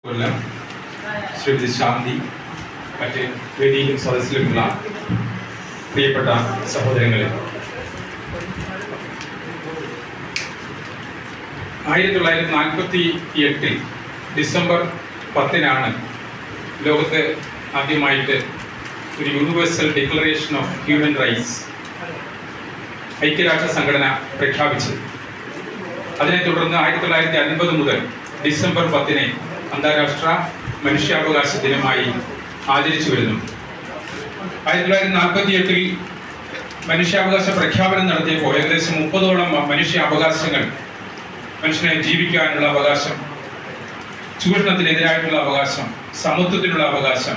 കൊല്ലം ശ്രീമതി ശാന്തി, മറ്റ് വേദിയിലും സദസ്സിലുമുള്ള പ്രിയപ്പെട്ട സഹോദരങ്ങളെ, 1948 ഡിസംബർ 10 ലോകത്ത് ആദ്യമായിട്ട് ഒരു universal declaration of human rights ഐക്യരാഷ്ട്ര സംഘടന പ്രഖ്യാപിച്ചത്. അതിനെ തുടർന്ന് 1950 മുതൽ ഡിസംബർ 10 അന്താരാഷ്ട്ര മനുഷ്യാവകാശ ദിനമായി ആചരിച്ചു വരുന്നു. 1948 മനുഷ്യാവകാശ പ്രഖ്യാപനം നടത്തിയപ്പോൾ ഏകദേശം 30ഓളം മനുഷ്യാവകാശങ്ങൾ, മനുഷ്യനെ ജീവിക്കാനുള്ള അവകാശം, ചൂഷണത്തിനെതിരായിട്ടുള്ള അവകാശം, സമത്വത്തിനുള്ള അവകാശം,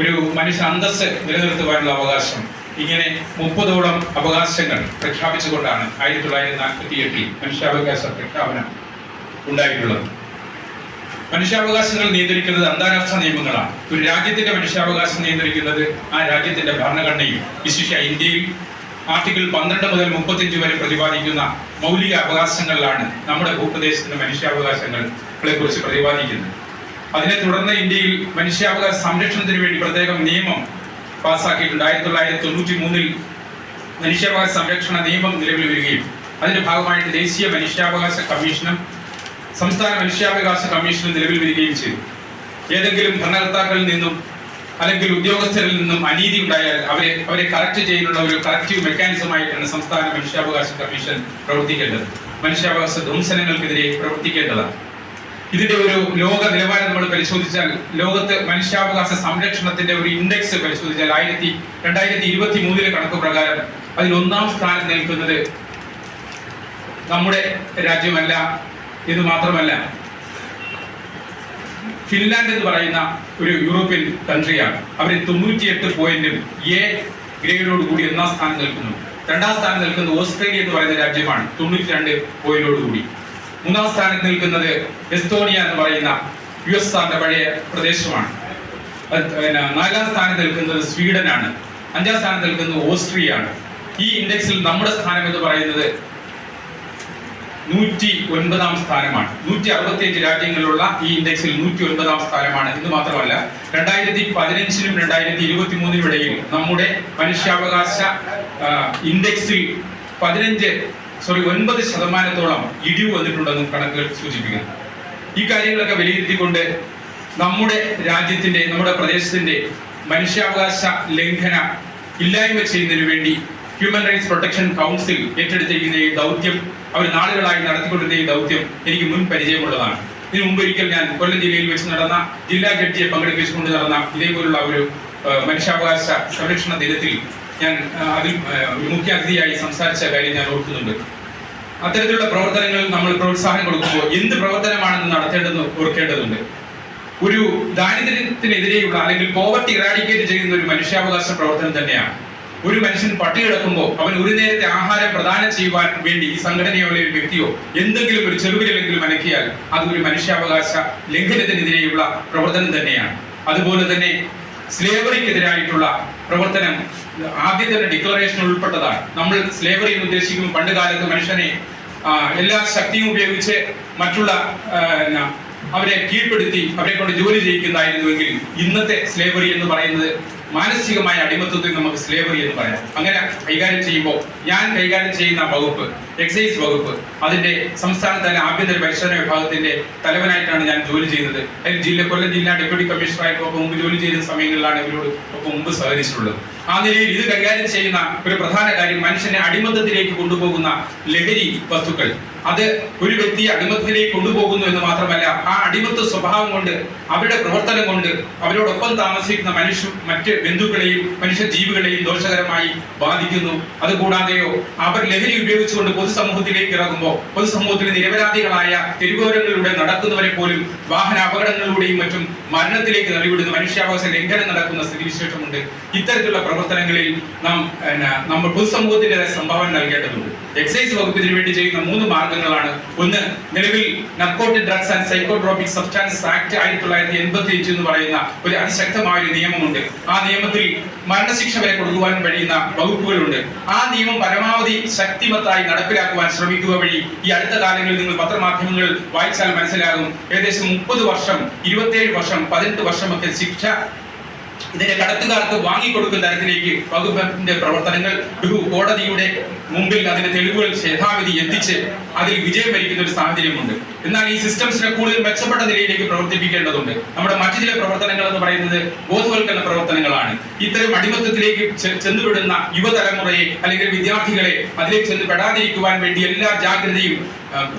ഒരു മനുഷ്യ അന്തസ്സ് നിലനിർത്തുവാനുള്ള അവകാശം, ഇങ്ങനെ 30ഓളം അവകാശങ്ങൾ പ്രഖ്യാപിച്ചുകൊണ്ടാണ് 1948 മനുഷ്യാവകാശ പ്രഖ്യാപനം ഉണ്ടായിട്ടുള്ളത്. മനുഷ്യാവകാശങ്ങൾ നിയന്ത്രിക്കുന്നത് അന്താരാഷ്ട്ര നിയമങ്ങളാണ്. ഒരു രാജ്യത്തിന്റെ മനുഷ്യാവകാശം നിയന്ത്രിക്കുന്നത് ആ രാജ്യത്തിന്റെ ഭരണഘടനയും, വിശേഷിച്ച ഇന്ത്യയിൽ ആർട്ടിക്കിൾ 12 മുതൽ 35 വരെ പ്രതിപാദിക്കുന്ന മൗലിക അവകാശങ്ങളിലാണ് നമ്മുടെ ഭൂപ്രദേശത്തിന്റെ മനുഷ്യാവകാശങ്ങളെ കുറിച്ച് പ്രതിപാദിക്കുന്നത്. അതിനെ തുടർന്ന് ഇന്ത്യയിൽ മനുഷ്യാവകാശ സംരക്ഷണത്തിന് വേണ്ടി പ്രത്യേകം നിയമം പാസ്സാക്കിയിട്ടുണ്ട്. 1993 മനുഷ്യാവകാശ സംരക്ഷണ നിയമം നിലവിൽ വരികയും അതിന്റെ ഭാഗമായിട്ട് ദേശീയ മനുഷ്യാവകാശ കമ്മീഷനും സംസ്ഥാന മനുഷ്യാവകാശ കമ്മീഷനും നിലവിൽ വരികയും ചെയ്തു. ഏതെങ്കിലും ഭരണകർത്താക്കളിൽ നിന്നും അല്ലെങ്കിൽ ഉദ്യോഗസ്ഥരിൽ നിന്നും അനീതി ഉണ്ടായാൽ അവരെ കറക്റ്റ് ചെയ്യാനുള്ള ഒരു കറക്റ്റീവ് മെക്കാനിസമായിട്ടാണ് സംസ്ഥാന മനുഷ്യാവകാശ കമ്മീഷൻ പ്രവർത്തിക്കേണ്ടത്. മനുഷ്യാവകാശ ധ്വംസനങ്ങൾക്കെതിരെ പ്രവർത്തിക്കേണ്ടതാണ്. ഇതിന്റെ ഒരു ലോക നിലവാരം നമ്മൾ പരിശോധിച്ചാൽ, ലോകത്ത് മനുഷ്യാവകാശ സംരക്ഷണത്തിന്റെ ഒരു ഇൻഡെക്സ് പരിശോധിച്ചാൽ 2023 കണക്ക് പ്രകാരം അതിൽ 1-ാം സ്ഥാനത്ത് നിൽക്കുന്നത് നമ്മുടെ രാജ്യമല്ല എന്ന് മാത്രമല്ല, ഫിൻലാൻഡ് എന്ന് പറയുന്ന ഒരു യൂറോപ്യൻ കൺട്രിയാണ്. അവർ 98 പോയിന്റും എ ഗ്രേഡോട് കൂടി 1-ാം സ്ഥാനം നിൽക്കുന്നു. 2-ാം സ്ഥാനം നിൽക്കുന്നത് ഓസ്ട്രേലിയ എന്ന് പറയുന്ന രാജ്യമാണ്, 92 പോയിന്റോട് കൂടി. 3-ാം സ്ഥാനത്ത് നിൽക്കുന്നത് എസ്തോണിയ എന്ന് പറയുന്ന US പഴയ പ്രദേശമാണ്. 4-ാം സ്ഥാനത്ത് നിൽക്കുന്നത് സ്വീഡനാണ്. 5-ാം സ്ഥാനത്ത് നിൽക്കുന്നത് ഓസ്ട്രിയയാണ്. ഈ ഇൻഡെക്സിൽ നമ്മുടെ സ്ഥാനം എന്ന് പറയുന്നത് 109-ാം സ്ഥാനമാണ്. 165 രാജ്യങ്ങളിലുള്ള ഈ ഇൻഡെക്സിൽ 109-ാം സ്ഥാനമാണ്. ഇത് മാത്രമല്ല, 2015-നും 2023-നും ഇടയിൽ നമ്മുടെ മനുഷ്യാവകാശ ഇൻഡെക്സിൽ 9% ഇടിവ് വന്നിട്ടുണ്ടെന്നും കണക്കുകൾ സൂചിപ്പിക്കുന്നു. ഈ കാര്യങ്ങളൊക്കെ വിലയിരുത്തിക്കൊണ്ട് നമ്മുടെ രാജ്യത്തിന്റെ, നമ്മുടെ പ്രദേശത്തിന്റെ മനുഷ്യാവകാശ ലംഘന ഇല്ലായ്മ ചെയ്യുന്നതിന് വേണ്ടി ഹ്യൂമൻ റൈറ്റ്സ് പ്രൊട്ടക്ഷൻ കൗൺസിൽ ഏറ്റെടുത്തിരിക്കുന്ന ഈ ദൗത്യം, അവർ നാളുകളായി നടത്തിക്കൊണ്ടിരുന്ന ഈ ദൗത്യം എനിക്ക് മുൻ പരിചയമുള്ളതാണ്. ഇതിനു മുമ്പ് ഒരിക്കൽ ഞാൻ കൊല്ലം ജില്ലയിൽ വെച്ച് നടന്ന ജില്ലാ ജഡ്ജിയെ പങ്കെടുപ്പിച്ചുകൊണ്ട് നടന്ന ഇതേപോലുള്ള ഒരു മനുഷ്യാവകാശ സംരക്ഷണ ദിനത്തിൽ ഞാൻ അതിൽ മുഖ്യ അതിഥിയായി സംസാരിച്ച കാര്യം ഞാൻ ഓർക്കുന്നുണ്ട്. അത്തരത്തിലുള്ള പ്രവർത്തനങ്ങൾ നമ്മൾ പ്രോത്സാഹനം കൊടുക്കുമ്പോൾ എന്ത് പ്രവർത്തനമാണെന്ന് നടത്തേണ്ടെന്ന് ഓർക്കേണ്ടതുണ്ട്. ഒരു ദാരിദ്ര്യത്തിനെതിരെയുള്ള അല്ലെങ്കിൽ പോവർട്ടി ഇറാഡിക്കേറ്റ് ചെയ്യുന്ന ഒരു മനുഷ്യാവകാശ പ്രവർത്തനം തന്നെയാണ്. ഒരു മനുഷ്യൻ പട്ടിണി കിടക്കുമ്പോൾ അവൻ ഒരു നേരത്തെ ആഹാരം പ്രദാനം ചെയ്യുവാൻ വേണ്ടി ഈ സംഘടനയോ അല്ലെങ്കിൽ ഒരു വ്യക്തിയോ എന്തെങ്കിലും ഒരു ചെറുവിലെങ്കിലും അനക്കിയാൽ അതൊരു മനുഷ്യാവകാശ ലംഘനത്തിനെതിരെയുള്ള പ്രവർത്തനം തന്നെയാണ്. അതുപോലെ തന്നെ സ്ലേവറിക്കെതിരായിട്ടുള്ള പ്രവർത്തനം ആദ്യത്തെ ഡിക്ലറേഷൻ ഉൾപ്പെട്ടതാണ്. നമ്മൾ സ്ലേവറി എന്ന് ഉദ്ദേശിക്കുമ്പോൾ പണ്ട് കാലത്ത് മനുഷ്യനെ എല്ലാ ശക്തിയും ഉപയോഗിച്ച് മറ്റുള്ള അവരെ കീഴ്പ്പെടുത്തി അവരെ കൊണ്ട് ജോലി ചെയ്യിക്കുന്നതായിരുന്നുവെങ്കിൽ ഇന്നത്തെ സ്ലേവറി എന്ന് പറയുന്നത് മാനസികമായ അടിമത്വത്തിൽ നമുക്ക് സ്ലേവറി എന്ന് പറയാം. അങ്ങനെ കൈകാര്യം ചെയ്യുമ്പോൾ ഞാൻ കൈകാര്യം ചെയ്യുന്ന വകുപ്പ്, എക്സൈസ് വകുപ്പ്, അതിന്റെ സംസ്ഥാന തല ആഭ്യന്തര പരിശോധന വിഭാഗത്തിന്റെ തലവനായിട്ടാണ് ഞാൻ ജോലി ചെയ്യുന്നത്. കൊല്ലം ജില്ലാ ഡെപ്യൂട്ടി കമ്മീഷണറായിട്ടൊപ്പം മുമ്പ് ജോലി ചെയ്യുന്ന സമയങ്ങളിലാണ് ഇവരോട് ഒപ്പം മുമ്പ് സഹകരിച്ചിട്ടുള്ളത്. ആ നിലയിൽ ഇത് കൈകാര്യം ചെയ്യുന്ന ഒരു പ്രധാന കാര്യം മനുഷ്യനെ അടിമത്തത്തിലേക്ക് കൊണ്ടുപോകുന്ന ലഹരി വസ്തുക്കൾ, അത് ഒരു വ്യക്തിയെ അടിമത്തത്തിലേക്ക് കൊണ്ടുപോകുന്നു എന്ന് മാത്രമല്ല, ആ അടിമത്ത സ്വഭാവം കൊണ്ട്, അവരുടെ പ്രവർത്തനം കൊണ്ട് അവരോടൊപ്പം താമസിക്കുന്ന മറ്റ് ബന്ധുക്കളെയും മനുഷ്യ ജീവികളെയും ദോഷകരമായി ബാധിക്കുന്നു. അതുകൂടാതെയോ അവർ ലഹരി ഉപയോഗിച്ചുകൊണ്ട് പൊതുസമൂഹത്തിലേക്ക് ഇറങ്ങുമ്പോൾ പൊതുസമൂഹത്തിലെ നിരപരാധികളായ തെരുവോരങ്ങളിലൂടെ നടക്കുന്നവരെ പോലും വാഹന അപകടങ്ങളിലൂടെയും മറ്റും മരണത്തിലേക്ക് തള്ളിവിടുന്ന മനുഷ്യാവകാശ ലംഘനം നടക്കുന്ന സ്ഥിതിവിശേഷമുണ്ട്. ഇത്തരത്തിലുള്ള പ്രവർത്തനങ്ങളിൽ നമ്മൾ പൊതുസമൂഹത്തിൻ്റെതായ സംഭാവന നൽകേണ്ടതുണ്ട്. എക്സൈസ് വകുപ്പ് ഇതിനു വേണ്ടി ചെയ്യുന്ന 3 മാർഗങ്ങളാണ്. ഒന്ന്, നിലവിൽ narcotic drugs and psychotropic substance act 1985 എന്ന് പറയുന്ന ഒരു അതിശക്തമായ ഒരു നിയമമുണ്ട്. ആ നിയമത്തിൽ മരണശിക്ഷ വരെ കൊടുക്കുവാൻ കഴിയുന്ന വകുപ്പുകളുണ്ട്. ആ നിയമം പരമാവധി ശക്തിമത്തായി നടപ്പിലാക്കുവാൻ ശ്രമിക്കുക വഴി ഈ അടുത്ത കാലങ്ങളിൽ നിങ്ങൾ പത്രമാധ്യമങ്ങൾ വായിച്ചാൽ മനസ്സിലാകും, ഏകദേശം 30 വർഷം, 27 വർഷം, 18 വർഷമൊക്കെ ശിക്ഷ ഇതിന്റെ കടത്തുകാർക്ക് വാങ്ങിക്കൊടുക്കുന്ന തരത്തിലേക്ക് വകുപ്പിന്റെ പ്രവർത്തനങ്ങൾ കോടതിയുടെ മുമ്പിൽ അതിന്റെ തെളിവുകൾ യഥാവിധി എത്തിച്ച് അതിൽ വിജയം വരിക്കുന്ന ഒരു സാഹചര്യമുണ്ട്. എന്നാൽ ഈ സിസ്റ്റംസിനെ കൂടുതൽ മെച്ചപ്പെട്ട നിലയിലേക്ക് പ്രവർത്തിപ്പിക്കേണ്ടതുണ്ട്. നമ്മുടെ മറ്റു ചില പ്രവർത്തനങ്ങൾ എന്ന് പറയുന്നത് ബോധവൽക്കരണ പ്രവർത്തനങ്ങളാണ്. ഇത്തരം അടിമത്തത്തിലേക്ക് ചെന്നുവിടുന്ന യുവതലമുറയെ അല്ലെങ്കിൽ വിദ്യാർത്ഥികളെ അതിലേക്ക് ചെന്ന് പെടാതിരിക്കുവാൻ വേണ്ടി എല്ലാ ജാഗ്രതയും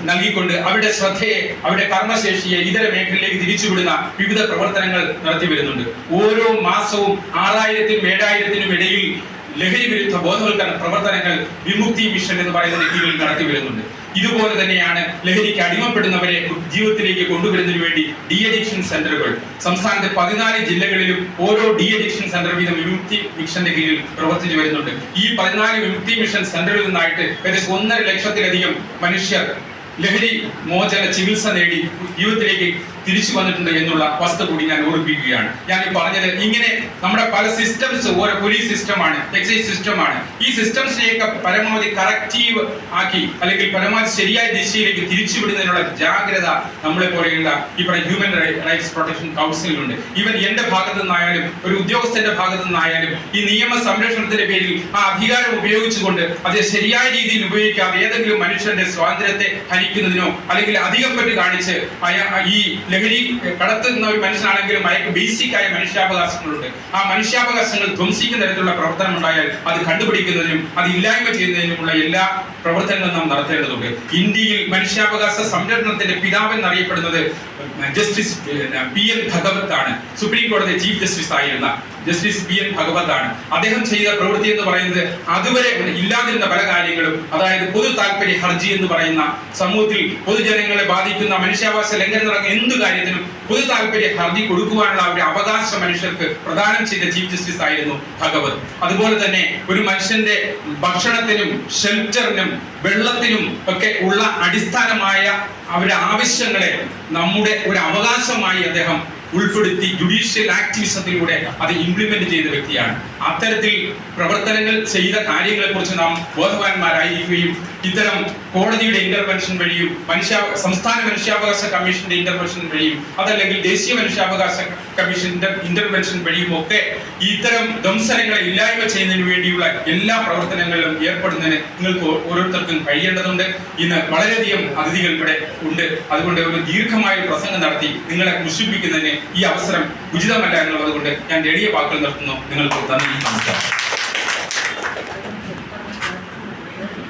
നൽകിക്കൊണ്ട് അവരുടെ ശ്രദ്ധയെ, അവരുടെ കർമ്മശേഷിയെ ഇതര മേഖലയിലേക്ക് തിരിച്ചുവിടുന്ന വിവിധ പ്രവർത്തനങ്ങൾ നടത്തി വരുന്നുണ്ട്. ഓരോ മാസവും 6000-നും 7000-നും ഇടയിൽ ലഹരി വിരുദ്ധ ബോധവൽക്കരണ പ്രവർത്തനങ്ങൾ വിമുക്തി മിഷൻ എന്ന് പറയുന്ന കീഴിൽ നടത്തി വരുന്നുണ്ട്. ഇതുപോലെ തന്നെയാണ് ലഹരിക്ക് അടിമപ്പെടുന്നവരെ ജീവിതത്തിലേക്ക് കൊണ്ടുവരുന്നതിന് വേണ്ടി ഡി അഡിക്ഷൻ സെന്ററുകൾ സംസ്ഥാനത്തെ 14 ജില്ലകളിലും ഓരോ ഡി അഡിക്ഷൻ സെന്റർ വീതം വിമുക്തി മിഷന്റെ കീഴിൽ പ്രവർത്തിച്ചു വരുന്നുണ്ട്. ഈ 14 വിമുക്തി മിഷൻ സെന്ററിൽ നിന്നായിട്ട് ഏകദേശം 1.5 ലക്ഷത്തിലധികം മനുഷ്യർ ലഹരി മോചന ചികിത്സ നേടി ജീവിതത്തിലേക്ക് തിരിച്ചു വന്നിട്ടുണ്ട് എന്നുള്ള വസ്തു കൂടി ഞാൻ ഓർമ്മിപ്പിക്കുകയാണ്. ഞാൻ ഈ പറഞ്ഞത് ഇങ്ങനെ നമ്മുടെ പല സിസ്റ്റംസ്, ഓരോ പോലീസ് സിസ്റ്റമാണ്, എക്സൈസ് സിസ്റ്റമാണ്, ഈ സിസ്റ്റംസിനെയൊക്കെ പരമാവധി കറക്റ്റീവ് ആക്കി അല്ലെങ്കിൽ പരമാവധി ശരിയായ ദിശയിലേക്ക് തിരിച്ചുവിടുന്നതിനുള്ള ജാഗ്രത നമ്മളെ പോലെയുള്ള ഇവിടെ ഹ്യൂമൻ റൈറ്റ്സ് പ്രൊട്ടക്ഷൻ കൗൺസിലുണ്ട്. ഈവൻ എന്റെ ഭാഗത്തു നിന്നായാലും ഒരു ഉദ്യോഗസ്ഥന്റെ ഭാഗത്തു നിന്നായാലും ഈ നിയമ സംരക്ഷണത്തിന്റെ പേരിൽ ആ അധികാരം ഉപയോഗിച്ചുകൊണ്ട് അത് ശരിയായ രീതിയിൽ ഉപയോഗിക്കാതെ ഏതെങ്കിലും മനുഷ്യന്റെ സ്വാതന്ത്ര്യത്തെ ഹനിക്കുന്നതിനോ അല്ലെങ്കിൽ അധികം പറ്റി കാണിച്ച് ഈ ലഹരി കടത്തുന്ന ഒരു മനുഷ്യനാണെങ്കിലും അയാൾക്ക് ബേസിക് ആയ മനുഷ്യാവകാശങ്ങളുണ്ട്. ആ മനുഷ്യാവകാശങ്ങൾ ധ്വംസിക്കുന്ന തരത്തിലുള്ള പ്രവർത്തനം ഉണ്ടായാൽ അത് കണ്ടുപിടിക്കുന്നതിനും അത് ഇല്ലായ്മ ചെയ്യുന്നതിനുമുള്ള എല്ലാ പ്രവർത്തനങ്ങളും നാം നടത്തേണ്ടതുണ്ട്. ഇന്ത്യയിൽ മനുഷ്യാവകാശ സംരക്ഷണത്തിന്റെ പിതാവ് എന്നറിയപ്പെടുന്നത് ജസ്റ്റിസ് PN ഭഗവത് ആണ്. സുപ്രീം കോടതി ചീഫ് ജസ്റ്റിസ് ആയിരുന്ന ജസ്റ്റിസ് PN ഭഗവത് ആണ്. അദ്ദേഹം ചെയ്ത പ്രവൃത്തി എന്ന് പറയുന്നത് അതുവരെ ഇല്ലാതിരുന്ന പല കാര്യങ്ങളും, അതായത് പൊതു താല്പര്യ ഹർജി എന്ന് പറയുന്ന സമൂഹത്തിൽ പൊതുജനങ്ങളെ ബാധിക്കുന്ന മനുഷ്യാവകാശ ലംഘനം നടക്കുന്ന എന്ത് കാര്യത്തിനും പൊതു താല്പര്യ ഹർജി കൊടുക്കുവാനുള്ള ഒരു അവകാശം മനുഷ്യർക്ക് പ്രദാനം ചെയ്ത ചീഫ് ജസ്റ്റിസ് ആയിരുന്നു ഭഗവത്. അതുപോലെ തന്നെ ഒരു മനുഷ്യന്റെ ഭക്ഷണത്തിനും ഷെൽട്ടറിനും വെള്ളത്തിനും ഒക്കെ ഉള്ള അടിസ്ഥാനമായ അവരുടെ ആവശ്യങ്ങളെ നമ്മുടെ ഒരു അവകാശമായി അദ്ദേഹം ഉൾപ്പെടുത്തി ജുഡീഷ്യൽ ആക്ടിവിസത്തിലൂടെ അത് ഇംപ്ലിമെന്റ് ചെയ്ത വ്യക്തിയാണ്. അത്തരത്തിൽ പ്രവർത്തനങ്ങൾ ചെയ്ത കാര്യങ്ങളെ കുറിച്ച് നാം ബോധവാന്മാരായിരിക്കുകയും ഇത്തരം കോടതിയുടെ ഇന്റർവെൻഷൻ വഴിയും സംസ്ഥാന മനുഷ്യാവകാശ കമ്മീഷന്റെ ഇന്റർവെൻഷൻ വഴിയും അതല്ലെങ്കിൽ ദേശീയ മനുഷ്യാവകാശ കമ്മീഷന്റെ ഇന്റർവെൻഷൻ വഴിയും ഒക്കെ ഇത്തരം ദംശനങ്ങളെ ഇല്ലായ്മ ചെയ്യുന്നതിന് വേണ്ടിയുള്ള എല്ലാ പ്രവർത്തനങ്ങളിലും ഏർപ്പെടുന്നതിന് നിങ്ങൾക്ക് ഓരോരുത്തർക്കും കഴിയേണ്ടതുണ്ട്. ഇന്ന് വളരെയധികം അതിഥികൾ ഇവിടെ ഉണ്ട്. അതുകൊണ്ട് ഒരു ദീർഘമായ പ്രസംഗം നടത്തി നിങ്ങളെ മുഷിപ്പിക്കുന്നതിന് ഈ അവസരം ഉചിതമല്ല എന്നുള്ളത് കൊണ്ട് ഞാൻ എളിയ വാക്കുകൾ നിർത്തുന്നു. നിങ്ങൾക്ക് നന്ദി, നമസ്കാരം.